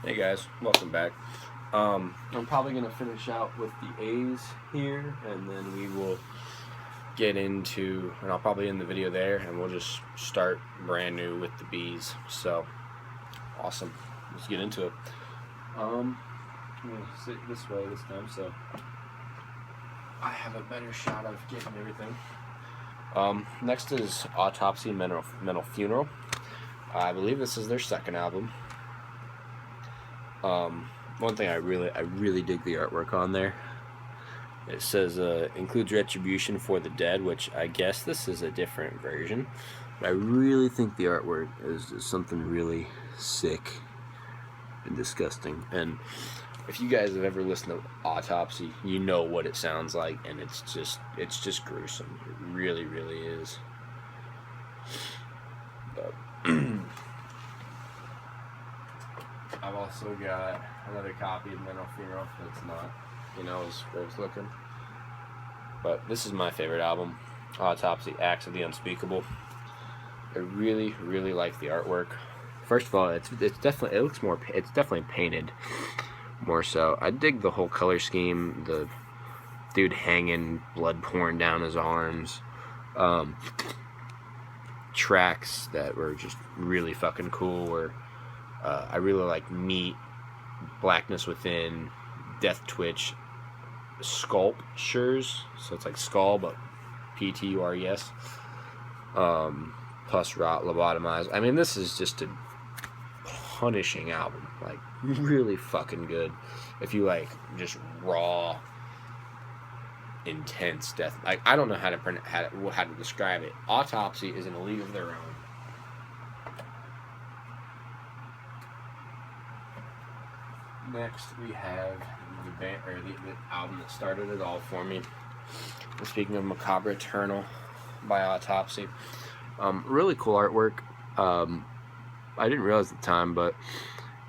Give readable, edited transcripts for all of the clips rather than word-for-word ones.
Hey guys, welcome back. I'm probably gonna finish out with the A's here, and then we will get into, and I'll probably end the video there, and we'll just start brand new with the B's. So awesome. Let's get into it. I'm gonna sit this way this time, so I have a better shot of getting everything. Next is Autopsy Mental Funeral. I believe this is their second album. One thing I really dig the artwork on there. It says includes Retribution for the Dead, which I guess this is a different version. But I really think the artwork is something really sick and disgusting. And if you guys have ever listened to Autopsy, you know what it sounds like, and it's just gruesome. It really is. But I've also got another copy of Mental Funeral that's not, as great looking. But this is my favorite album, Autopsy, Acts of the Unspeakable. I really like the artwork. First of all, it's definitely painted more so. I dig the whole color scheme, the dude hanging, blood pouring down his arms. Tracks that were just really fucking cool were I really like Meat, Blackness Within, Death Twitch, Sculptures, so it's like skull but Ptures, plus Rot, Lobotomize. I mean, this is just a punishing album, like really fucking good. If you like just raw, intense death, like I don't know how to describe it. Autopsy is in a league of their own. Next, we have the album that started it all for me. Speaking of Macabre Eternal by Autopsy, really cool artwork. I didn't realize at the time, but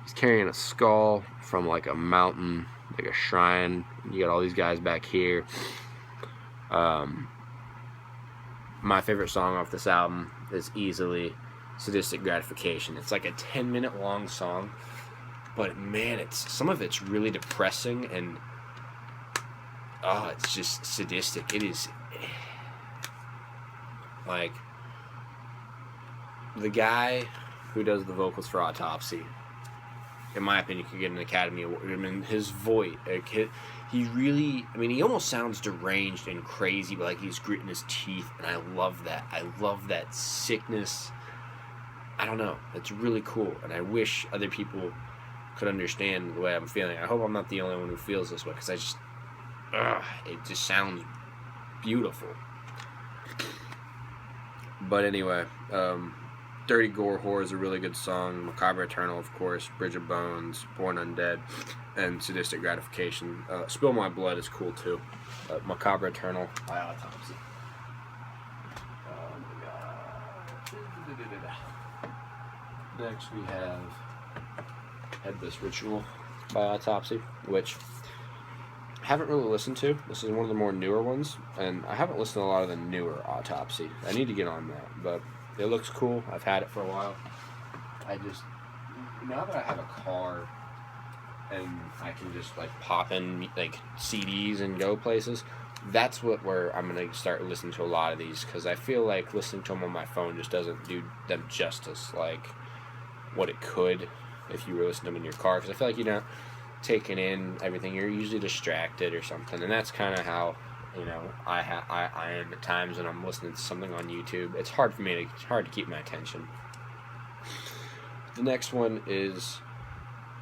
he's carrying a skull from like a mountain, like a shrine. You got all these guys back here. My favorite song off this album is easily Sadistic Gratification. It's like a 10-minute long song. But man, some of it's really depressing and it's just sadistic. It is like the guy who does the vocals for Autopsy, in my opinion, could get an Academy Award. I mean, his voice, he almost sounds deranged and crazy, but like he's gritting his teeth, and I love that. I love that sickness. I don't know. It's really cool, and I wish other people could understand the way I'm feeling. I hope I'm not the only one who feels this way, because it just sounds beautiful. But anyway, Dirty Gore Whore is a really good song. Macabre Eternal, of course. Bridge of Bones, Born Undead, and Sadistic Gratification. Spill My Blood is cool too. Macabre Eternal by Autopsy. Next we have Headless Ritual by Autopsy, which I haven't really listened to. This is one of the more newer ones, and I haven't listened to a lot of the newer Autopsy. I need to get on that, but it looks cool. I've had it for a while. Now that I have a car and I can just like pop in like CDs and go places, that's where I'm gonna start listening to a lot of these, because I feel like listening to them on my phone just doesn't do them justice like what it could if you were listening to them in your car, because I feel like you're not taking in everything. You're usually distracted or something, and that's kind of how I am at times when I'm listening to something on YouTube. It's hard to keep my attention. The next one is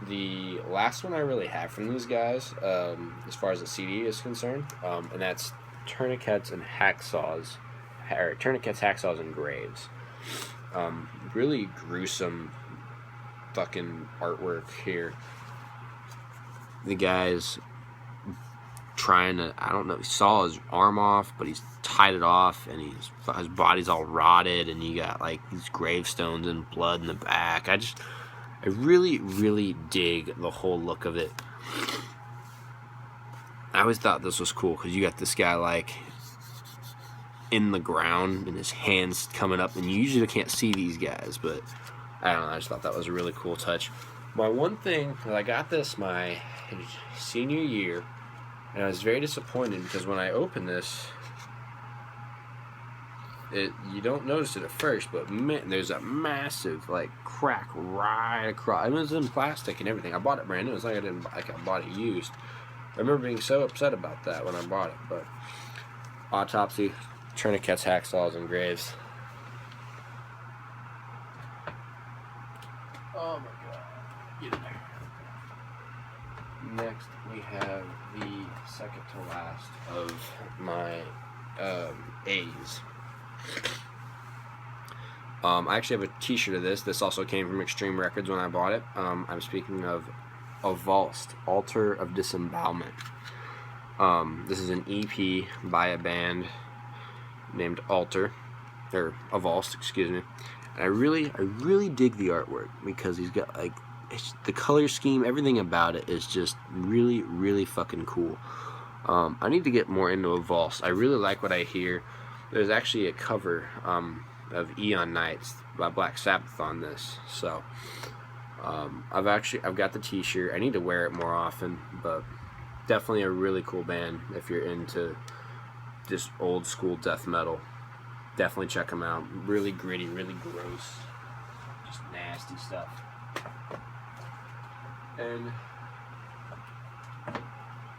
the last one I really have from these guys, as far as the CD is concerned, and that's Tourniquets, Hacksaws, and Graves. Really gruesome fucking artwork here. The guy's trying to, I don't know, he saw his arm off, but he's tied it off, and his body's all rotted, and you got like these gravestones and blood in the back. I really dig the whole look of it. I always thought this was cool, because you got this guy like in the ground and his hands coming up, and you usually can't see these guys, but I don't know, I just thought that was a really cool touch. My one thing, 'cause I got this my senior year, and I was very disappointed because when I opened this, you don't notice it at first, but man, there's a massive like crack right across. It was in plastic and everything. I bought it brand new. It's like I bought it used. I remember being so upset about that when I bought it. But Autopsy, Tourniquets, Hacksaws, and Graves. Oh my god. Get in there. Next, we have the second to last of my A's. I actually have a t-shirt of this. This also came from Extreme Records when I bought it. I'm speaking of Avulsed, Altar of Disembowelment. This is an EP by a band named Altar, or Avulsed, excuse me. And I really dig the artwork because he's got like the color scheme, everything about it is just really fucking cool. I need to get more into Avulsed. I really like what I hear. There's actually a cover of Eon Nights by Black Sabbath on this, so I've got the t-shirt. I need to wear it more often, but definitely a really cool band if you're into just old school death metal. Definitely check them out. Really gritty, really gross, just nasty stuff. And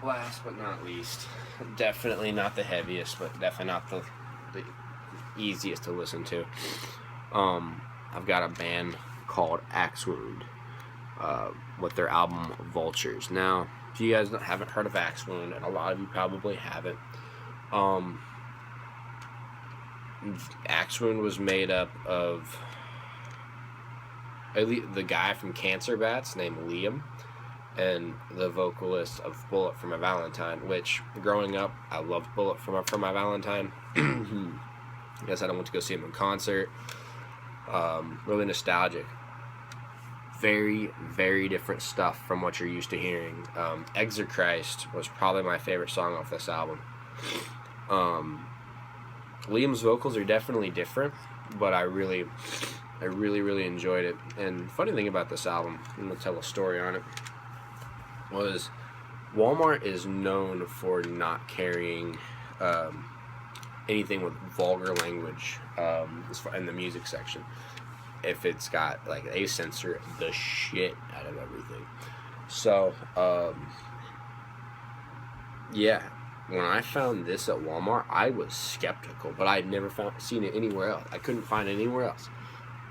last but not least, definitely not the heaviest, but definitely not the easiest to listen to. I've got a band called Axewound with their album Vultures. Now, if you guys haven't heard of Axewound, and a lot of you probably haven't, Axewound was made up of the guy from Cancer Bats named Liam, and the vocalist of Bullet for My Valentine, which, growing up, I loved Bullet for My Valentine. I guess I went to go see him in concert. Really nostalgic. Very different stuff from what you're used to hearing. Exorcist was probably my favorite song off this album. Liam's vocals are definitely different, but I really enjoyed it. And funny thing about this album, I'm going to tell a story on it, was Walmart is known for not carrying anything with vulgar language in the music section. If it's got, like, they censor the shit out of everything. So, yeah, when I found this at Walmart, I was skeptical, but I had never seen it anywhere else. I couldn't find it anywhere else.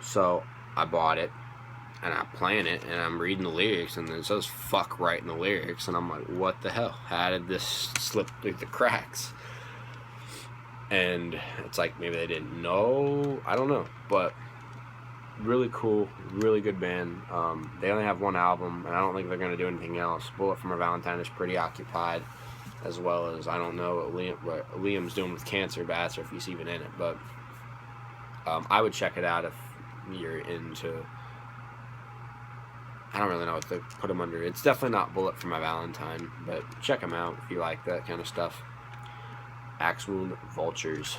So, I bought it, and I'm playing it, and I'm reading the lyrics, and it says fuck right in the lyrics, and I'm like, what the hell? How did this slip through the cracks? And it's like, maybe they didn't know, I don't know, but really cool, really good band. They only have one album, and I don't think they're going to do anything else. Bullet for My Valentine is pretty occupied, as well as, I don't know what Liam's doing with Cancer Bats, or if he's even in it, but I would check it out if you're into, I don't really know what to put them under. It's definitely not Bullet for My Valentine, but check them out if you like that kind of stuff. Axewound, Vultures.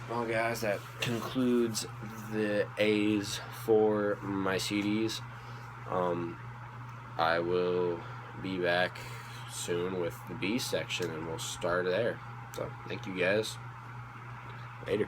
Well, guys, that concludes the A's for my CDs. I will be back soon with the B section, and we'll start there. So, thank you guys. Later.